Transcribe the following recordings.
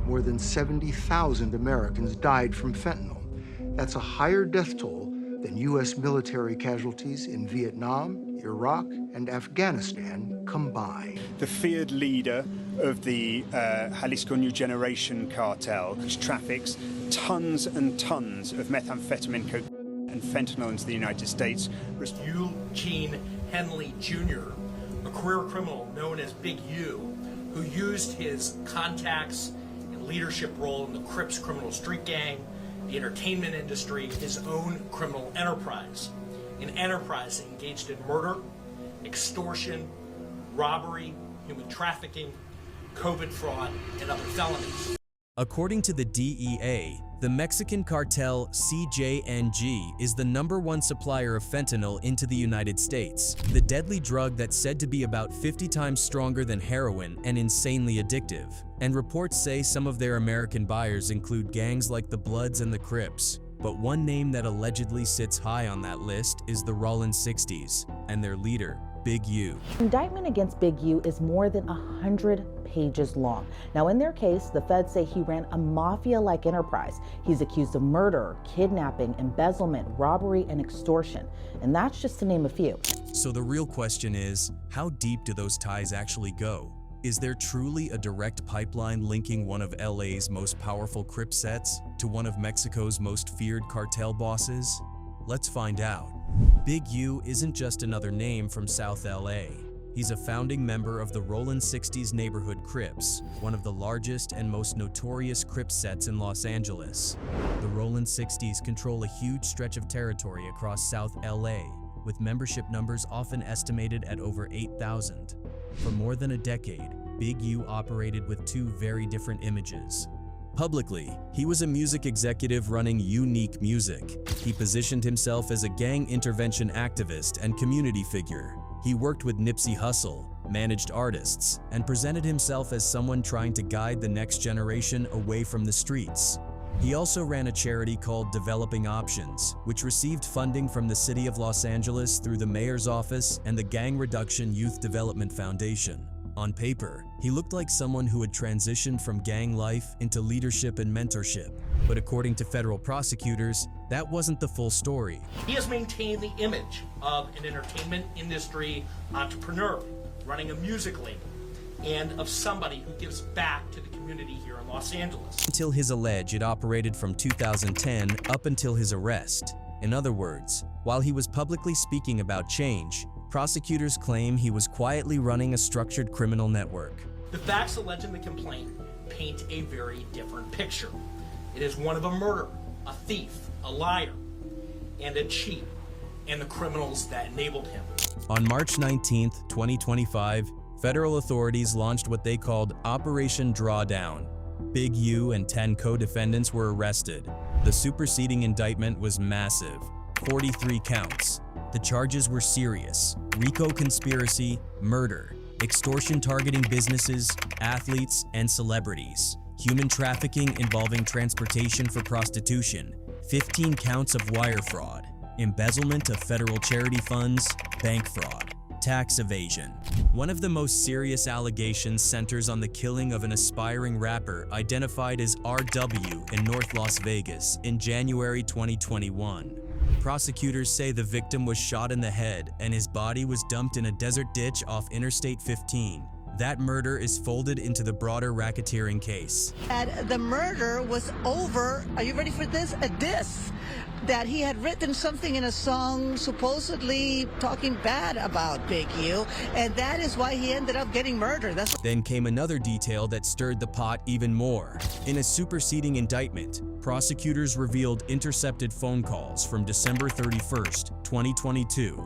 more than 70,000 Americans died from fentanyl. That's a higher death toll than U.S. military casualties in Vietnam, Iraq, and Afghanistan combined. The feared leader of the Jalisco New Generation cartel, which traffics tons and tons of methamphetamine, cocaine, and fentanyl into the United States. Eugene Henley Jr, a career criminal known as Big U, who used his contacts and leadership role in the Crips criminal street gang, the entertainment industry, his own criminal enterprise. An enterprise engaged in murder, extortion, robbery, human trafficking, COVID fraud, and other felonies. According to the DEA, the Mexican cartel CJNG is the #1 supplier of fentanyl into the United States, the deadly drug that's said to be about 50 times stronger than heroin and insanely addictive. And reports say some of their American buyers include gangs like the Bloods and the Crips. But one name that allegedly sits high on that list is the Rollin 60s and their leader, Big U. Indictment against Big U is more than 100 pages long. Now, in their case, the feds say he ran a mafia-like enterprise. He's accused of murder, kidnapping, embezzlement, robbery, and extortion. And that's just to name a few. So the real question is, how deep do those ties actually go? Is there truly a direct pipeline linking one of LA's most powerful Crip sets to one of Mexico's most feared cartel bosses? Let's find out. Big U isn't just another name from South LA. He's a founding member of the Rollin 60s Neighborhood Crips, one of the largest and most notorious Crip sets in Los Angeles. The Rollin 60s control a huge stretch of territory across South LA, with membership numbers often estimated at over 8,000. For more than a decade, Big U operated with two very different images. Publicly, he was a music executive running Unique Music. He positioned himself as a gang intervention activist and community figure. He worked with Nipsey Hussle, managed artists, and presented himself as someone trying to guide the next generation away from the streets. He also ran a charity called Developing Options, which received funding from the City of Los Angeles through the Mayor's Office and the Gang Reduction Youth Development Foundation. On paper, he looked like someone who had transitioned from gang life into leadership and mentorship. But according to federal prosecutors, that wasn't the full story. He has maintained the image of an entertainment industry entrepreneur running a music label and of somebody who gives back to the community here in Los Angeles. Until his alleged operated from 2010 up until his arrest. In other words, while he was publicly speaking about change, prosecutors claim he was quietly running a structured criminal network. The facts alleged in the complaint paint a very different picture. It is one of a murderer, a thief, a liar, and a cheat, and the criminals that enabled him. On March 19, 2025, federal authorities launched what they called Operation Drawdown. Big U and 10 co-defendants were arrested. The superseding indictment was massive, 43 counts. The charges were serious: RICO conspiracy, murder, extortion targeting businesses, athletes, and celebrities, human trafficking involving transportation for prostitution, 15 counts of wire fraud, embezzlement of federal charity funds, bank fraud, tax evasion. One of the most serious allegations centers on the killing of an aspiring rapper identified as RW in North Las Vegas in January 2021. Prosecutors say the victim was shot in the head and his body was dumped in a desert ditch off Interstate 15. That murder is folded into the broader racketeering case. And the murder was over, are you ready for this? A diss that he had written something in a song supposedly talking bad about Big U, and that is why he ended up getting murdered. Then came another detail that stirred the pot even more. In a superseding indictment, prosecutors revealed intercepted phone calls from December 31st, 2022.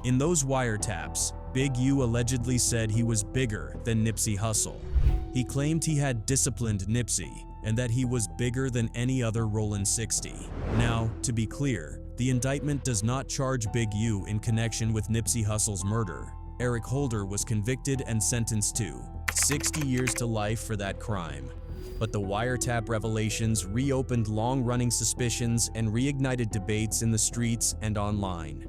In those wiretaps, Big U allegedly said he was bigger than Nipsey Hussle. He claimed he had disciplined Nipsey and that he was bigger than any other Rollin 60. Now, to be clear, the indictment does not charge Big U in connection with Nipsey Hussle's murder. Eric Holder was convicted and sentenced to 60 years to life for that crime. But the wiretap revelations reopened long-running suspicions and reignited debates in the streets and online.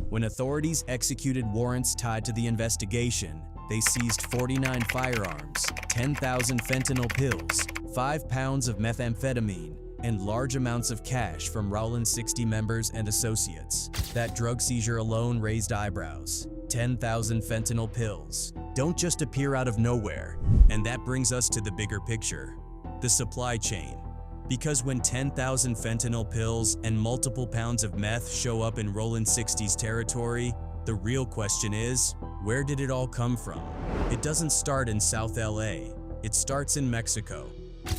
When authorities executed warrants tied to the investigation, they seized 49 firearms, 10,000 fentanyl pills, 5 pounds of methamphetamine, and large amounts of cash from Rollin 60 members and associates. That drug seizure alone raised eyebrows. 10,000 fentanyl pills don't just appear out of nowhere. And that brings us to the bigger picture, the supply chain. Because when 10,000 fentanyl pills and multiple pounds of meth show up in Rollin 60s territory, the real question is, where did it all come from? It doesn't start in South LA, it starts in Mexico.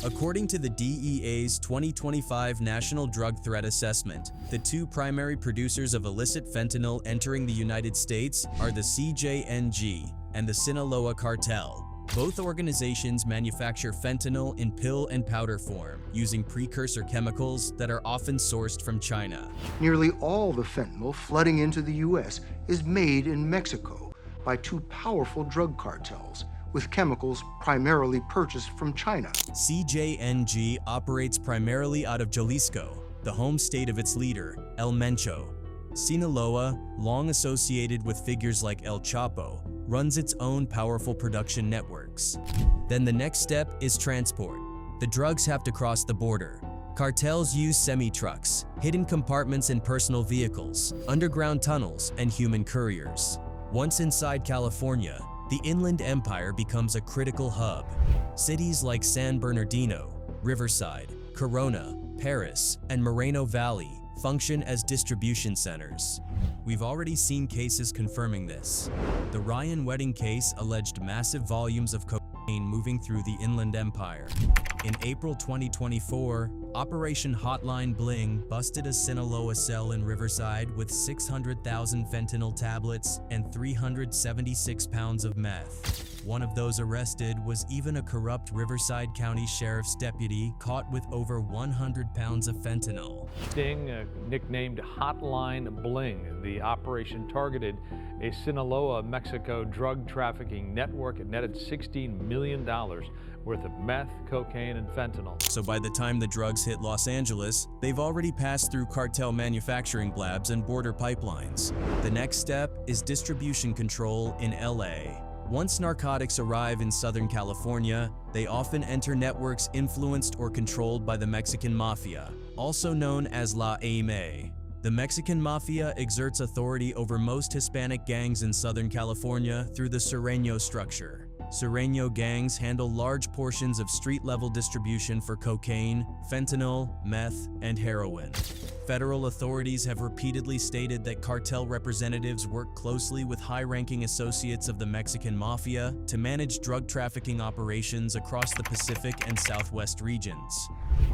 According to the DEA's 2025 National Drug Threat Assessment, the two primary producers of illicit fentanyl entering the United States are the CJNG and the Sinaloa Cartel. Both organizations manufacture fentanyl in pill and powder form, using precursor chemicals that are often sourced from China. Nearly all the fentanyl flooding into the U.S. is made in Mexico by two powerful drug cartels, with chemicals primarily purchased from China. CJNG operates primarily out of Jalisco, the home state of its leader, El Mencho. Sinaloa, long associated with figures like El Chapo, runs its own powerful production networks. Then the next step is transport. The drugs have to cross the border. Cartels use semi-trucks, hidden compartments in personal vehicles, underground tunnels, and human couriers. Once inside California, the Inland Empire becomes a critical hub. Cities like San Bernardino, Riverside, Corona, Paris, and Moreno Valley function as distribution centers. We've already seen cases confirming this. The Ryan wedding case alleged massive volumes of cocaine moving through the Inland Empire. In April 2024, Operation Hotline Bling busted a Sinaloa cell in Riverside with 600,000 fentanyl tablets and 376 pounds of meth. One of those arrested was even a corrupt Riverside County Sheriff's deputy caught with over 100 pounds of fentanyl. Sting, nicknamed Hotline Bling, the operation targeted a Sinaloa, Mexico drug trafficking network. It netted $16 million worth of meth, cocaine, and fentanyl. So by the time the drugs hit Los Angeles, they've already passed through cartel manufacturing labs and border pipelines. The next step is distribution control in LA. Once narcotics arrive in Southern California, they often enter networks influenced or controlled by the Mexican Mafia, also known as La AME. The Mexican Mafia exerts authority over most Hispanic gangs in Southern California through the Sureño structure. Sureño gangs handle large portions of street-level distribution for cocaine, fentanyl, meth, and heroin. Federal authorities have repeatedly stated that cartel representatives work closely with high-ranking associates of the Mexican Mafia to manage drug trafficking operations across the Pacific and Southwest regions.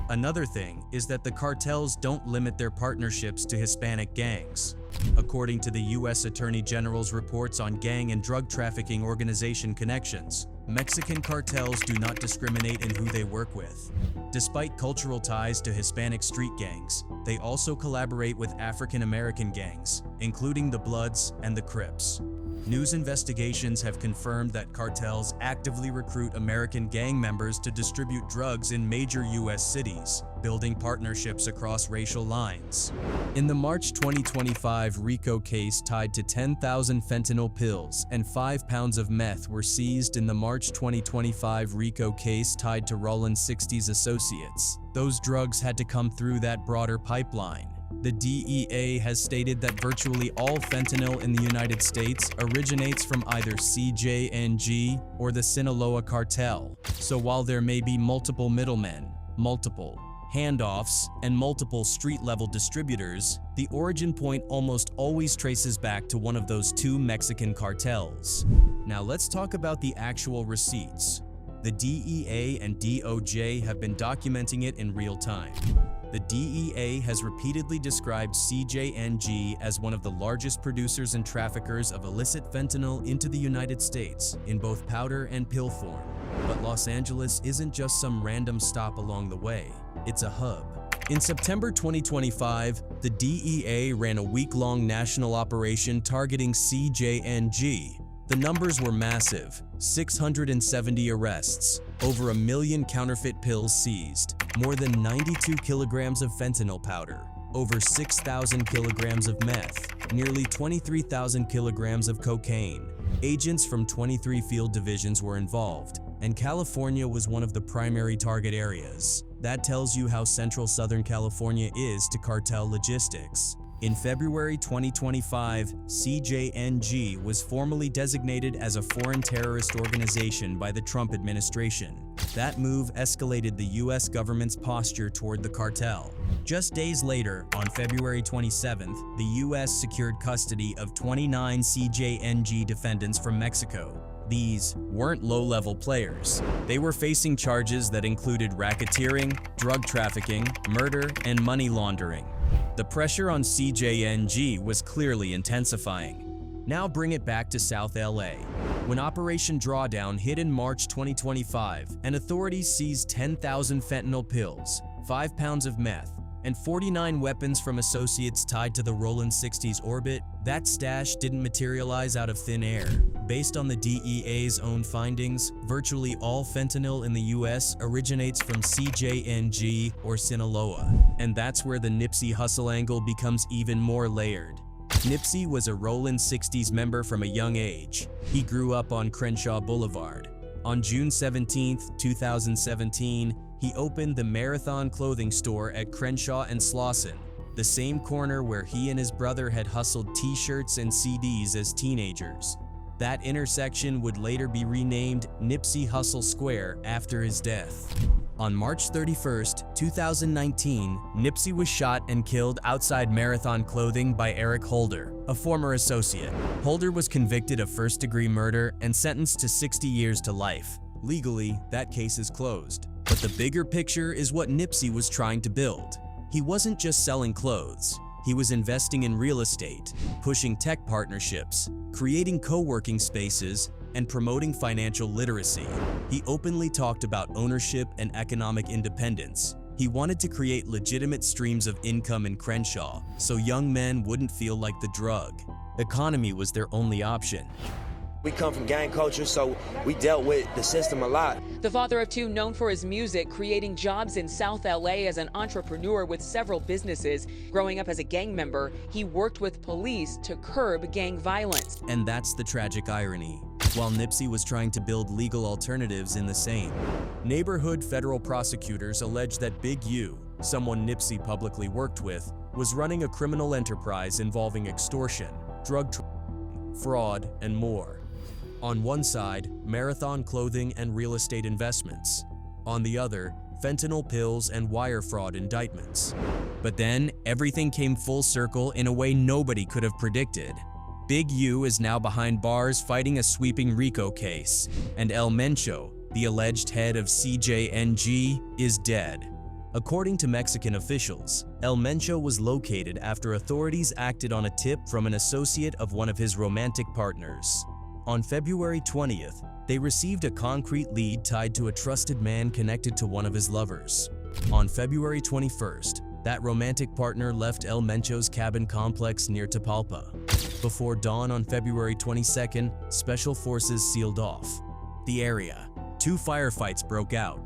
Another thing is that the cartels don't limit their partnerships to Hispanic gangs. According to the U.S. Attorney General's reports on gang and drug trafficking organization connections, Mexican cartels do not discriminate in who they work with. Despite cultural ties to Hispanic street gangs, they also collaborate with African American gangs, including the Bloods and the Crips. News investigations have confirmed that cartels actively recruit American gang members to distribute drugs in major U.S. cities, building partnerships across racial lines. In the March 2025 RICO case tied to 10,000 fentanyl pills and 5 pounds of meth were seized in the March 2025 RICO case tied to Rollin 60s associates. Those drugs had to come through that broader pipeline. The DEA has stated that virtually all fentanyl in the United States originates from either CJNG or the Sinaloa cartel. So while there may be multiple middlemen, multiple handoffs, and multiple street-level distributors, the origin point almost always traces back to one of those two Mexican cartels. Now let's talk about the actual receipts. The DEA and DOJ have been documenting it in real time. The DEA has repeatedly described CJNG as one of the largest producers and traffickers of illicit fentanyl into the United States in both powder and pill form. But Los Angeles isn't just some random stop along the way, it's a hub. In September 2025, the DEA ran a week-long national operation targeting CJNG. The numbers were massive: 670 arrests, over 1 million counterfeit pills seized, more than 92 kilograms of fentanyl powder, over 6,000 kilograms of meth, nearly 23,000 kilograms of cocaine. Agents from 23 field divisions were involved, and California was one of the primary target areas. That tells you how central Southern California is to cartel logistics. In February 2025, CJNG was formally designated as a foreign terrorist organization by the Trump administration. That move escalated the U.S. government's posture toward the cartel. Just days later, on February 27th, the U.S. secured custody of 29 CJNG defendants from Mexico. These weren't low-level players. They were facing charges that included racketeering, drug trafficking, murder, and money laundering. The pressure on CJNG was clearly intensifying. Now bring it back to South LA. When Operation Drawdown hit in March 2025, and authorities seized 10,000 fentanyl pills, 5 pounds of meth, and 49 weapons from associates tied to the Rollin 60s orbit, that stash didn't materialize out of thin air. Based on the DEA's own findings, virtually all fentanyl in the US originates from CJNG or Sinaloa. And that's where the Nipsey Hussle angle becomes even more layered. Nipsey was a Rollin 60s member from a young age. He grew up on Crenshaw Boulevard. On June 17, 2017, he opened the Marathon clothing store at Crenshaw and Slauson, the same corner where he and his brother had hustled t-shirts and CDs as teenagers. That intersection would later be renamed Nipsey Hussle Square after his death. On March 31, 2019, Nipsey was shot and killed outside Marathon Clothing by Eric Holder, a former associate. Holder was convicted of first-degree murder and sentenced to 60 years to life. Legally, that case is closed. But the bigger picture is what Nipsey was trying to build. He wasn't just selling clothes. He was investing in real estate, pushing tech partnerships, creating co-working spaces, and promoting financial literacy. He openly talked about ownership and economic independence. He wanted to create legitimate streams of income in Crenshaw, so young men wouldn't feel like the drug economy was their only option. We come from gang culture, so we dealt with the system a lot. The father of two, known for his music, creating jobs in South LA as an entrepreneur with several businesses. Growing up as a gang member, he worked with police to curb gang violence. And that's the tragic irony. While Nipsey was trying to build legal alternatives in the same. Neighborhood federal prosecutors allege that Big U, someone Nipsey publicly worked with, was running a criminal enterprise involving extortion, drug trafficking, fraud, and more. On one side, Marathon Clothing and real estate investments. On the other, fentanyl pills and wire fraud indictments. But then, everything came full circle in a way nobody could have predicted. Big U is now behind bars fighting a sweeping RICO case, and El Mencho, the alleged head of CJNG, is dead. According to Mexican officials, El Mencho was located after authorities acted on a tip from an associate of one of his romantic partners. On February 20th, they received a concrete lead tied to a trusted man connected to one of his lovers. On February 21st, that romantic partner left El Mencho's cabin complex near Tapalpa. Before dawn on February 22nd, special forces sealed off the area. 2 firefights broke out.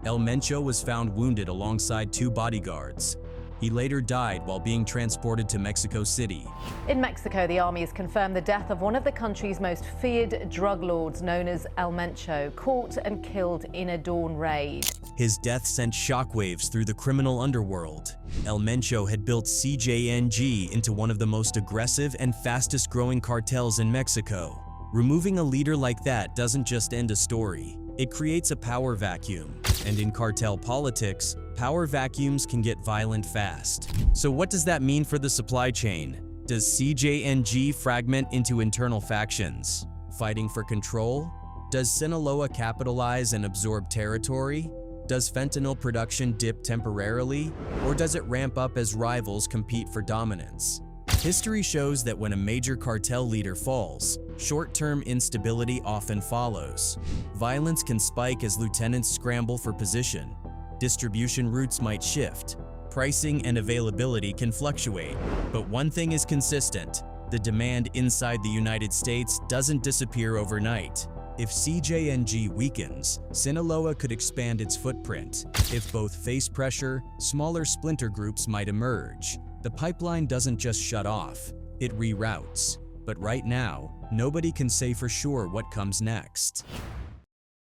El Mencho was found wounded alongside 2 bodyguards. He later died while being transported to Mexico City. In Mexico, the army has confirmed the death of one of the country's most feared drug lords, known as El Mencho, caught and killed in a dawn raid. His death sent shockwaves through the criminal underworld. El Mencho had built CJNG into one of the most aggressive and fastest-growing cartels in Mexico. Removing a leader like that doesn't just end a story. It creates a power vacuum. And in cartel politics, power vacuums can get violent fast. So what does that mean for the supply chain? Does CJNG fragment into internal factions, fighting for control? Does Sinaloa capitalize and absorb territory? Does fentanyl production dip temporarily? Or does it ramp up as rivals compete for dominance? History shows that when a major cartel leader falls, short-term instability often follows. Violence can spike as lieutenants scramble for position. Distribution routes might shift. Pricing and availability can fluctuate. But one thing is consistent: the demand inside the United States doesn't disappear overnight. If CJNG weakens, Sinaloa could expand its footprint. If both face pressure, smaller splinter groups might emerge. The pipeline doesn't just shut off, it reroutes. But right now, nobody can say for sure what comes next.